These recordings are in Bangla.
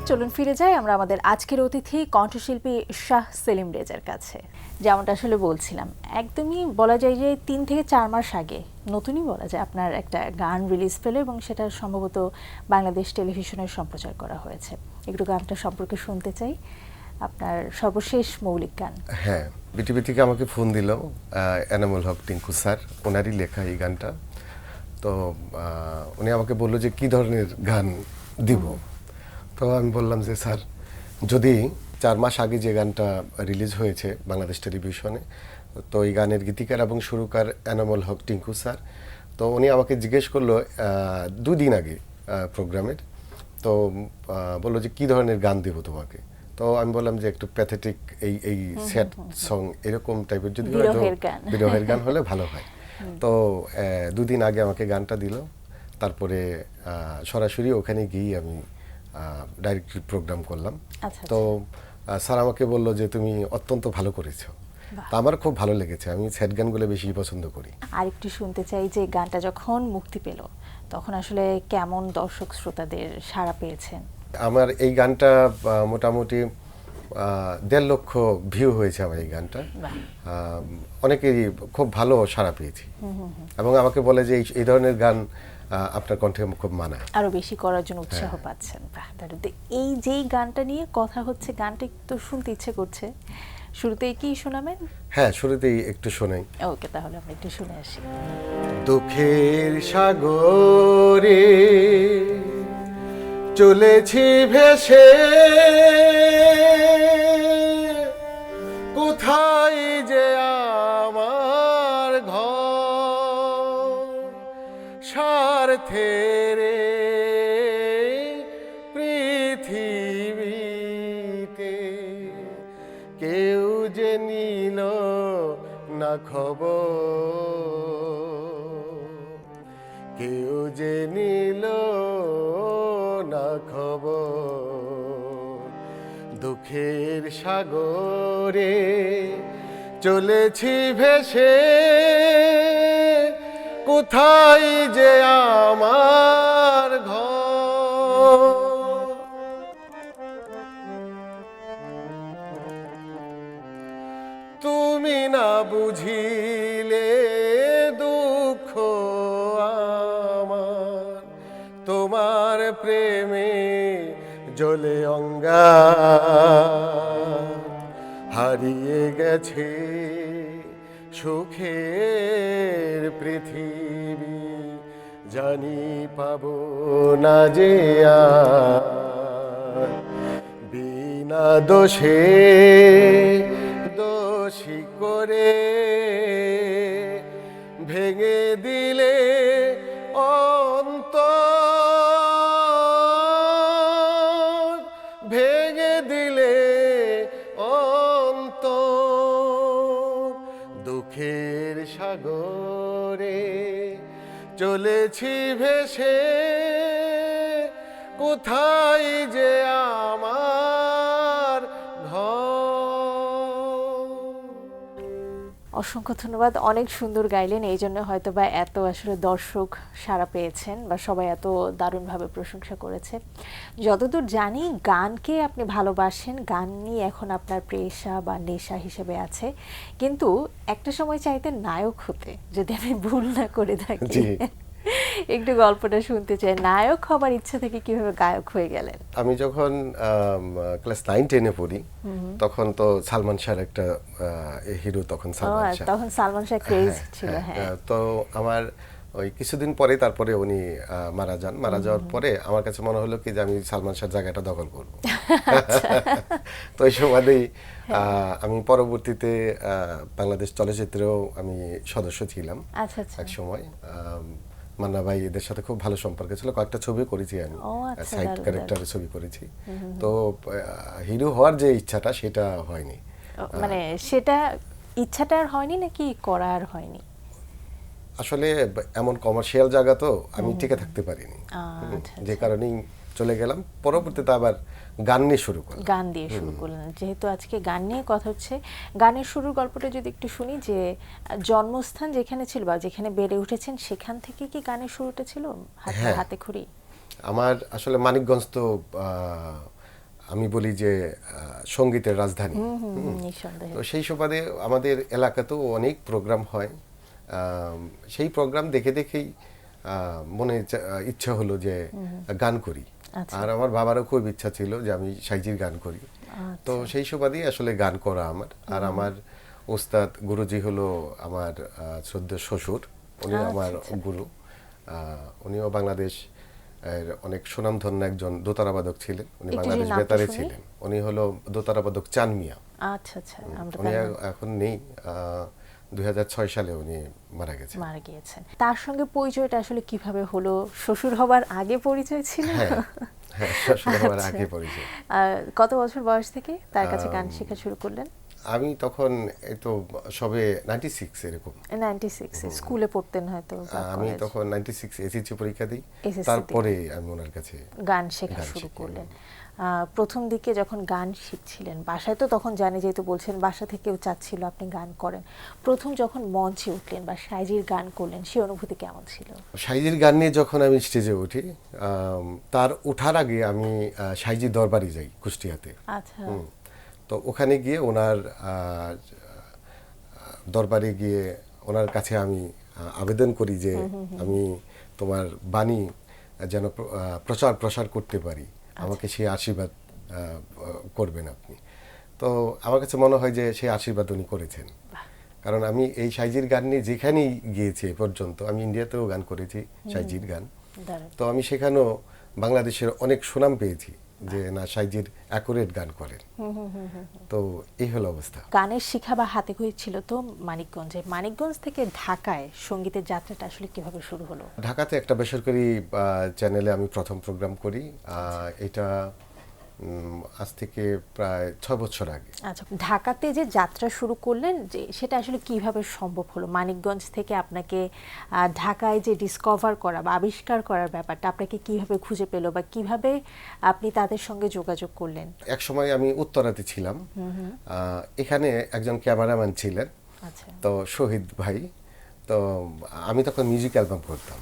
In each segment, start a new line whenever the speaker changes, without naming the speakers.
চলুন ফিরে যাই আমরা আমাদের আজকের অতিথি কণ্ঠশিল্পী শাহ সেলিম রেজার কাছে। যেমনটা আসলে বলছিলাম, একদমই বলা যায় যে 3 থেকে 4 মাস আগে, নতুনই বলা যায়, আপনার একটা গান রিলিজ পেল এবং সেটা সম্ভবত বাংলাদেশ টেলিভিশনে সম্প্রচার করা হয়েছে। একটু গানটা সম্পর্কে শুনতে চাই, আপনার সর্বশেষ মৌলিক গান।
হ্যাঁ, বিটিভি থেকে আমাকে ফোন দিল এনামুল হক টিঙ্কু স্যার, ওনারই লেখা এই গানটা। তো উনি আমাকে বললো যে কী ধরনের গান দিব। তো আমি বললাম যে স্যার, যদি 4 মাস আগে যে গানটা রিলিজ হয়েছে বাংলাদেশ টেলিভিশনে, তো এই গানের গীতিকার এবং সুরকার এনামুল হক টিঙ্কু স্যার। তো উনি আমাকে জিজ্ঞেস করলো 2 দিন আগে প্রোগ্রামের, তো বললো যে কী ধরনের গান দেব তোমাকে। তো আমি বললাম যে একটু প্যাথেটিক, এই স্যাড সং এরকম টাইপের যদি বিরহের গান হলে ভালো হয়। তো 2 দিন আগে আমাকে গানটা দিল, তারপরে সরাসরি ওখানে গিয়ে আমি ডাইরেক্ট প্রোগ্রাম করলাম। তো স্যার আমাকে বললো যে তুমি অত্যন্ত ভালো করেছো। তো আমার খুব ভালো লেগেছে, আমি স্যাড গানগুলো বেশি পছন্দ করি।
আর একটু শুনতে চাই যে গানটা যখন মুক্তি পেল তখন আসলে কেমন দর্শক শ্রোতাদের সাড়া পেয়েছেন?
আমার এই গানটা মোটামুটি 1.5 লক্ষ ভিউ হয়েছে আমার এই গানটা। অনেকেরই খুব ভালো সাড়া পেয়েছি এবং আমাকে বলে যে এই ধরনের গান আপনার কণ্ঠে খুব মানায়,
আরো বেশি করার জন্য উৎসাহ পাচ্ছেন। এই যেই গানটা নিয়ে কথা হচ্ছে, গানটা একটু শুনতে ইচ্ছে করছে, শুরুতেই কি শোনাবেন?
হ্যাঁ, শুরুতেই একটু শোনাই।
ওকে, তাহলে আমরা একটু শুনে আসি।
দুঃখের সাগরে চলেছি ভেসে, কোথায় যে আমার ঘর, স্বার্থের পৃথিবীতে কেউ যে নিল না খবর, কেউ যে নিল না খবর। দুঃখের সাগরে চলেছি ভেসে, কোথায় যে আমার ঘর। তুমি না বুঝিলে দুঃখ আমার, তোমার প্রেমে জ্বলে অঙ্গার। হারিয়ে গেছে সুখের পৃথিবী, জানি পাবো না যে আর। বিনা দোষে দোষী করে ভেঙে দিলে অন্তর, ভেঙে দিলে অন্তর। দুঃখের সাগরে চলেছি ভেসে, কোথায় যে আমার ঘর।
অসংখ্য ধন্যবাদ, অনেক সুন্দর গাইলেন, এই জন্য হয়তো বা এত আসলে দর্শক সাড়া পেয়েছেন বা সবাই এত দারুণভাবে প্রশংসা করেছে। যতদূর জানি গানকে আপনি ভালোবাসেন, গান নিয়ে এখন আপনার পেশা বা নেশা হিসেবে আছে, কিন্তু একটা সময় চাইতেন নায়ক হতে, যদি আমি ভুল না করে থাকি। একটু গল্পটা শুনতে চাই, নায়ক হবার ইচ্ছা থেকে কিভাবে গায়ক হয়ে গেলেন?
আমি যখন ক্লাস 9-10-এ পড়ি, তখন তো সালমান শাহর একটা হিরো, তখন সালমান শাহ,
তখন সালমান শাহ ক্রেজ ছিল। হ্যাঁ,
তো আমার ওই কিছুদিন পরে তারপরে উনি মারা যান। মারা যাওয়ার পরে আমার কাছে মনে হলো কি যে আমি সালমান শাহর জায়গাটা দখল করব। তো এই সময়তেই আমি পরবর্তীতে বাংলাদেশ চলচ্চিত্রেও আমি সদস্য ছিলাম এক সময়। মান্না ভাই এদের সাথে খুব ভালো সম্পর্ক ছিল, কয়েকটা ছবি করেছি আমি, সাইড ক্যারেক্টারের ছবি করেছি। তো হিরো হওয়ার যে ইচ্ছাটা সেটা হয়নি।
মানে সেটা ইচ্ছাটা আর হয়নি নাকি করার হয়নি?
আসলে এমন কমার্শিয়াল জায়গা তো আমি টিকে থাকতে পারিনি, যে কারণেই চলে গেলাম। পরবর্তীতে আবার গান নিয়ে শুরু করলাম।
গান দিয়ে শুরু করলেন, যেহেতু আজকে গান নিয়ে কথা হচ্ছে, গানের শুরুর গল্পটা যদি একটু শুনি, যে জন্মস্থান যেখানে ছিল বা যেখানে বেড়ে উঠেছেন সেখান থেকে কি গানের শুরুটা ছিল হাতে খড়ি?
আমার আসলে মানিকগঞ্জ তো আমি বলি যে সঙ্গীতের রাজধানী।
নিঃসন্দেহে।
তো সেই সুবাদে আমাদের এলাকাতেও অনেক প্রোগ্রাম হয়। সেই প্রোগ্রাম দেখে দেখেই মনে ইচ্ছা হলো যে গান করি।
আচ্ছা।
আর আমার বাবারও খুব ইচ্ছা ছিল যে আমি সাইজির গান করি। তো সেই সুবাদেই আসলে গান করা আমার। আর আমার ওস্তাদ গুরুজি হলো আমার শ্রদ্ধেয় শ্বশুর, উনি আমার গুরু। উনিও বাংলাদেশ এর অনেক সুনামধন্য একজন দোতারাবাদক ছিলেন। উনি
একটু
বাংলাদেশ
যদি নামটা
বেতারে
শুনি।
ছিলেন। উনি হলো দোতারাবাদক চান মিয়া।
আচ্ছা আচ্ছা, আমরা
উনি
তার নাম
এখন নেই। 2006 সালে উনি মারা গেছেন।
মারা গিয়েছেন। তার সঙ্গে পরিচয়টা আসলে কিভাবে হলো? শ্বশুর হবার আগে পরিচয় ছিল?
হ্যাঁ, হ্যাঁ, শ্বশুর হওয়ার
আচ্ছা।
আগে পরিচয়।
কত বছর বয়স থেকে তার কাছে গান শেখা শুরু করলেন?
আমি তখন এই তো সবে 96 এরকম।
96 স্কুলে পড়তেন হয়তো বা
আমি
কলেজ।
তখন 96 এসএসসি পরীক্ষা দিই।
SSC
তারপরে আমি ওনার কাছে
গান শেখা
গান
শুরু
শিখি।
করলেন। প্রথম দিকে যখন গান শিখছিলেন, বাসায় তো তখন জানি, যেহেতু বলছেন বাসা থেকেও চাচ্ছিল আপনি গান করেন, প্রথম যখন মঞ্চে উঠলেন বা সাইজির গান করলেন, সেই অনুভূতি কেমন ছিল?
সাইজির গান নিয়ে যখন আমি স্টেজে উঠি, তার ওঠার আগে আমি সাইজির দরবারে যাই কুষ্টিয়াতে।
আচ্ছা।
তো ওখানে গিয়ে ওনার দরবারে গিয়ে ওনার কাছে আমি আবেদন করি যে আমি তোমার বাণী যেন প্রচার প্রসার করতে পারি, আমাকে সেই আশীর্বাদ করবেন আপনি। তো আমার কাছে মনে হয় যে সেই আশীর্বাদ উনি করেছেন। কারণ আমি এই সাইজির গান নিয়ে যেখানেই গিয়েছি এ পর্যন্ত, আমি ইন্ডিয়াতেও গান করেছি সাইজির গান।
দারুণ।
তো আমি সেখানেও বাংলাদেশের অনেক সুনাম পেয়েছি যে না, সাইজির অ্যাকুরেট গান করেন। তো এই হলো অবস্থা।
গানের শিখা বা হাতে খড়ি ছিল তো মানিকগঞ্জে। মানিকগঞ্জ থেকে ঢাকায় সঙ্গীতের যাত্রাটা আসলে কিভাবে শুরু হলো?
ঢাকাতে একটা বেসরকারি চ্যানেলে আমি প্রথম প্রোগ্রাম করি। এটা আজ থেকে প্রায় 6 বছর আগে।
আচ্ছা, ঢাকাতে যে যাত্রা শুরু করলেন, যে সেটা আসলে কিভাবে সম্ভব হলো? মানিকগঞ্জ থেকে আপনাকে ঢাকায় যে ডিসকভার করা বা আবিষ্কার করার ব্যাপারটা আপনাকে কিভাবে খুঁজে পেল, বা কিভাবে আপনি তাদের সঙ্গে যোগাযোগ করলেন?
এক সময় আমি উত্তরাতে ছিলাম। এখানে একজন ক্যামেরাম্যান ছিলেন,
আচ্ছা।
তো শহীদ ভাই। তো আমি তখন মিউজিক অ্যালবাম করতাম,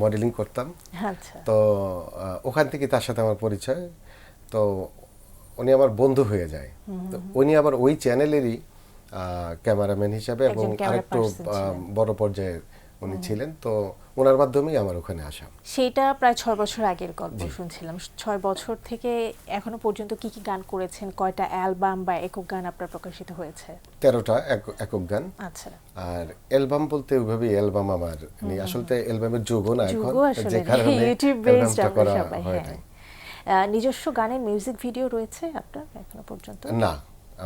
মডেলিং করতাম।
আচ্ছা।
তো ওখান থেকে তার সাথে আমার পরিচয়। তো উনি আমার বন্ধু হয়ে যায়। তো উনি আবার ওই চ্যানেলেরই ক্যামেরাম্যান হিসাবে এবং
একজন ক্যামেরা
আরেকটু
পার্সন ছিলেন।
বড় পর্যায়ের উনি ছিলেন। তো ওনার মাধ্যমেই আমার ওখানে আসা।
সেটা প্রায় 6 বছর আগের গল্প শুনছিলাম। 6 বছর থেকে এখনো পর্যন্ত কি কি গান করেছেন? কয়টা অ্যালবাম বা একক গান আপনার প্রকাশিত হয়েছে?
13টা একক গান।
আচ্ছা।
আর অ্যালবাম বলতে ওইভাবে অ্যালবাম আমার নেই। আসলে অ্যালবামের যুগও না এখন,
যুগও আসলে
যে কারণে
ইউটিউব বেসড
অ্যালবামটা
আমরা
করা
সবাই।
হয়
হ্যাঁ।
নাই।
নিজস্ব গানের মিউজিক ভিডিও রয়েছে আপনার এখনো পর্যন্ত?
না,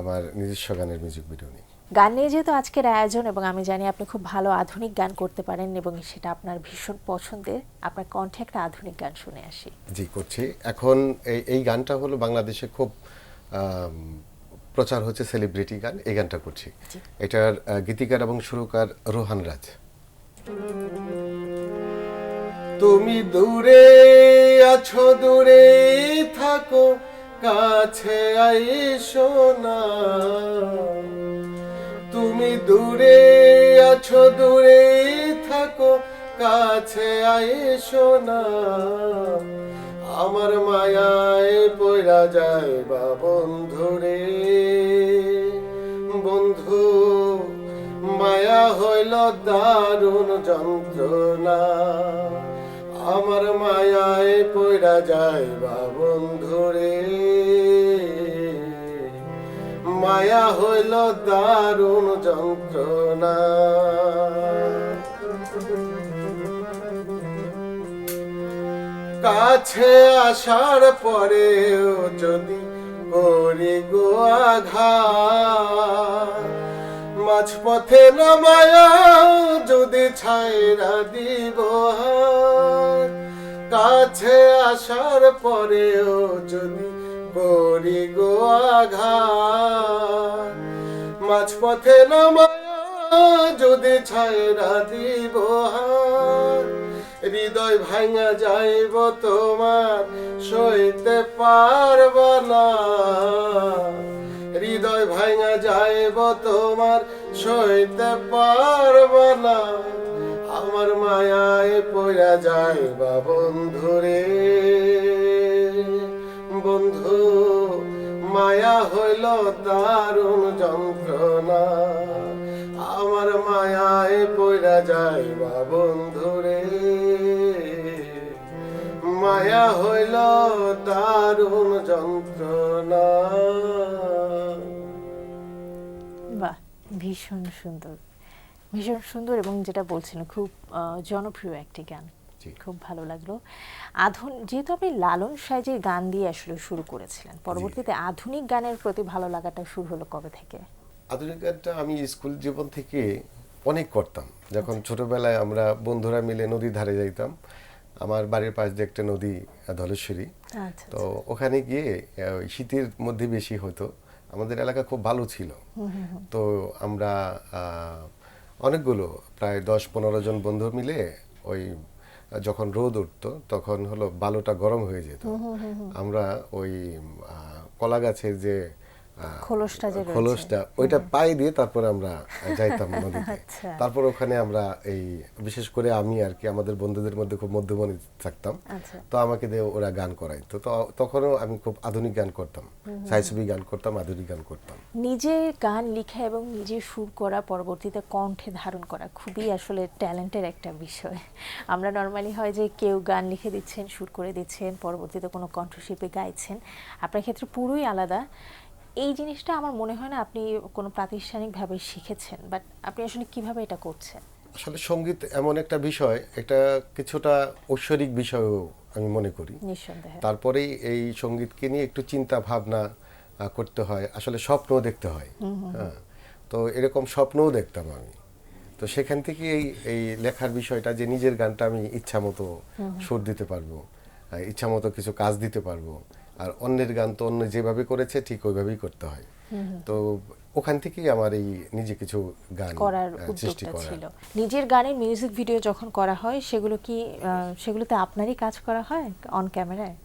আমার নিজস্ব গানের মিউজিক ভিডিও নেই।
গান নিয়ে যেহেতু আজকের আয়োজন, এবং আমি জানি আপনি খুব ভালো আধুনিক গান করতে পারেন এবং সেটা আপনার ভীষণ পছন্দের, আপনার কণ্ঠে একটা আধুনিক গান শুনে আসি।
জি, করছি। এখন এই গানটা হলো বাংলাদেশে খুব প্রচার হচ্ছে, সেলিব্রিটি গান। এই গানটা করছি। এটার গীতিকার এবং সুরকার রোহান রাজ। তুমি দূরে আছো, দূরে থাকো, কাছে আইসো না। তুমি দূরে আছো, দূরে থাকো, কাছে আইসো না। আমার মায়ায় পইরা যায় বা বন্ধুরে, বন্ধু মায়া হইল দারুণ যন্ত্রণা। আমার মায়ায় পইরা যায় বা বন্ধুরে, মায়া হইল দারুণ যন্ত্রণা। কাছে আসার পরেও যদি করি গো আঘাত, মাঝপথে নামায়া যদি ছাইরা দিব হাত। কাছে আসার পরেও যদি করি গো আঘাত, মাঝপথে নামায়া যদি ছাইরা দিব হাত। হৃদয় ভাঙা যাইব তোমার, সইতে পারব না। হৃদয় ভাঙা যাইব তোমার, সইতে পারব না। আমার মায়ায় পড়া যাইবা বন্ধুরে, বন্ধু মায়া হইল দারুণ যন্ত্রণা, আমার মায়ায় পইরা যাইবা বন্ধুরে, মায়া হইল দারুণ যন্ত্রণা।
বাহ, ভীষণ সুন্দর, ভীষণ সুন্দর, এবং যেটা বলছিলেন খুব জনপ্রিয় একটি গান,
জি।
খুব ভালো লাগলো। যেহেতু আপনি লালন সাইজের গান দিয়ে আসলে শুরু করেছিলেন, পরবর্তীতে আধুনিক গানের প্রতি ভালো লাগাটা শুরু হলো কবে থেকে?
আধুনিক গানটা আমি স্কুল জীবন থেকে অনেক করতাম। যখন ছোটবেলায় আমরা বন্ধুরা মিলে নদীর ধারে যাইতাম, আমার বাড়ির পাশ দিয়ে একটা নদী ধলেশ্বরী,
আচ্ছা,
তো ওখানে গিয়ে ওই শীতের মধ্যে বেশি হতো, আমাদের এলাকা খুব ভালো ছিল, তো আমরা অনেকগুলো প্রায় 10-15 জন বন্ধু মিলে ওই যখন রোদ উঠতো তখন হলো বালুটা গরম হয়ে যেত, আমরা ওই কলা গাছের যে
খোলসটা যে রয়েছে।
খোলসটা ওইটা পায়ে দিয়ে তারপরে আমরা যাইতাম নদীতে।
আচ্ছা।
তারপর ওখানে আমরা এই বিশেষ করে আমি আর কি আমাদের বন্ধুদের মধ্যে খুব মধ্যমণি থাকতাম,
আচ্ছা।
তো আমাকে দিয়ে ওরা গান করাইতো, তো তখনও আমি খুব আধুনিক গান করতাম, ছায়াছবি গান করতাম, আধুনিক গান করতাম।
নিজের গান লেখা এবং নিজে সুর করা, পরবর্তীতে কণ্ঠে ধারণ করা খুবই আসলে ট্যালেন্টের একটা বিষয়। আমরা নর্মালি হয় যে কেউ গান লিখে দিচ্ছেন, সুর করে দিচ্ছেন, পরবর্তীতে কোনো কণ্ঠশিল্পী গাইছেন, আপনার ক্ষেত্রে পুরোই আলাদা। এই জিনিসটা আমার মনে হয় না আপনি কোনো প্রাতিষ্ঠানিকভাবে শিখেছেন, বাট আপনি আসলে কিভাবে এটা করছেন?
আসলে সঙ্গীত এমন একটা বিষয়, এটা কিছুটা ঐশ্বরিক বিষয়ও আমি মনে করি।
নিঃসন্দেহে।
তারপরেই এই সঙ্গীতকে নিয়ে একটু চিন্তা ভাবনা করতে হয়, আসলে স্বপ্ন দেখতে হয়। হ্যাঁ, তো এরকম স্বপ্নও দেখতাম আমি, তো সেখান থেকে এই লেখার বিষয়টা যে নিজের গানটা আমি ইচ্ছা মতো সুর দিতে পারবো, ইচ্ছা মতো কিছু কাজ দিতে পারবো, আর অন্যের গান তো অন্য যেভাবে করেছে ঠিক ওইভাবেই করতে হয়, তো ওখান থেকেই আমার এই নিজে কিছু গান
করার
সৃষ্টি
উদ্যোগটা
করা।
ছিল। নিজের গানের মিউজিক ভিডিও যখন করা হয় সেগুলোতে আপনারই কাজ করা হয় অন ক্যামেরায়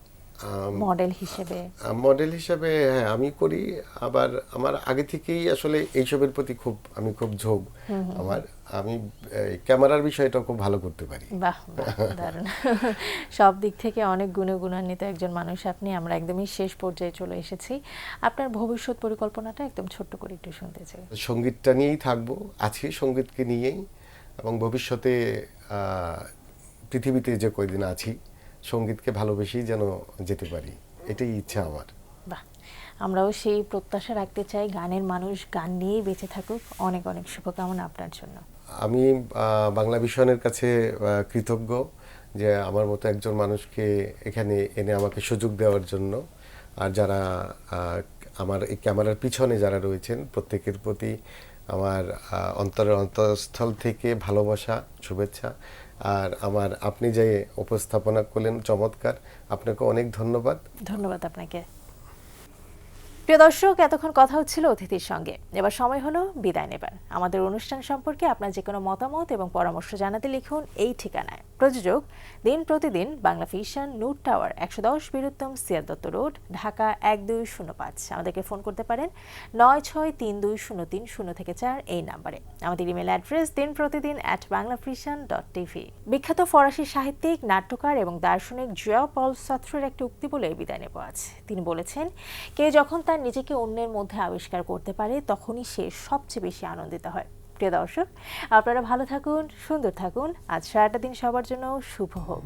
মডেল হিসেবে?
মডেল হিসেবে হ্যাঁ আমি করি, আবার আমার আগে থেকেই আসলে এইসবের প্রতি আমি খুব ঝোঁক আমার, আমি ক্যামেরার বিষয়টা খুব ভালো করতে পারি।
বাহ, দারুণ। সব দিক থেকে অনেক গুণান্বিত একজন মানুষ আপনি। আমরা একদমই শেষ পর্যায়ে চলে এসেছি, আপনার ভবিষ্যৎ পরিকল্পনাটা একদম ছোট্ট করে একটু শুনতে চাই।
সঙ্গীতটা নিয়েই থাকবো, আছি সঙ্গীতকে নিয়েই, এবং ভবিষ্যতে পৃথিবীতে যে কয়দিন আছি সঙ্গীতকে ভালোবেসেই যেন যেতে পারি, এটাই ইচ্ছা আমার।
বাহ, আমরাও সেই প্রত্যাশা রাখতে চাই, গানের মানুষ গান নিয়েই বেঁচে থাকুক। অনেক অনেক শুভকামনা আপনার জন্য।
আমি বাংলা ভিশনের কাছে কৃতজ্ঞ যে আমার মতো একজন মানুষকে এখানে এনে আমাকে সুযোগ দেওয়ার জন্য, আর যারা আমার এই ক্যামেরার পিছনে যারা রয়েছেন প্রত্যেকের প্রতি আমার অন্তরের অন্তঃস্থল থেকে ভালোবাসা, শুভেচ্ছা। আর আপনি যে উপস্থাপনা করলেন চমৎকার, আপনাকে অনেক ধন্যবাদ।
ধন্যবাদ আপনাকে। প্রিয় দর্শক, এতক্ষণ কথা হচ্ছিল অতিথির সঙ্গে, এবার সময় হলো বিদায় নেবার। আমাদের অনুষ্ঠান সম্পর্কে আপনার যে কোনো মতামত এবং পরামর্শ জানাতে লিখুন এই ঠিকানায়। প্রযোজক দিন প্রতিদিন, Bangla vision, নুট tower, 110 Bir Uttom, Siyad Dutta road, Dhaka 1205। আমাদেরকে ফোন করতে পারেন 96320304 এই নাম্বারে। আমাদের ইমেল অ্যাড্রেস dinprotidin@banglavision.tv। বিখ্যাত ফরাসি সাহিত্যিক, নাট্যকার এবং দার্শনিক জিয়া পল সার্ত্রের একটি উক্তি বলে বিদায় নেব আজ। তিনি বলেছেন, কে যখন তার নিজেকে অন্যের মধ্যে আবিষ্কার করতে পারে তখনই সে সবচেয়ে বেশি আনন্দিত হয়। প্রিয় দর্শক, আপনারা ভালো থাকুন, সুন্দর থাকুন। আজ সারাটা দিন সবার জন্য শুভ হোক।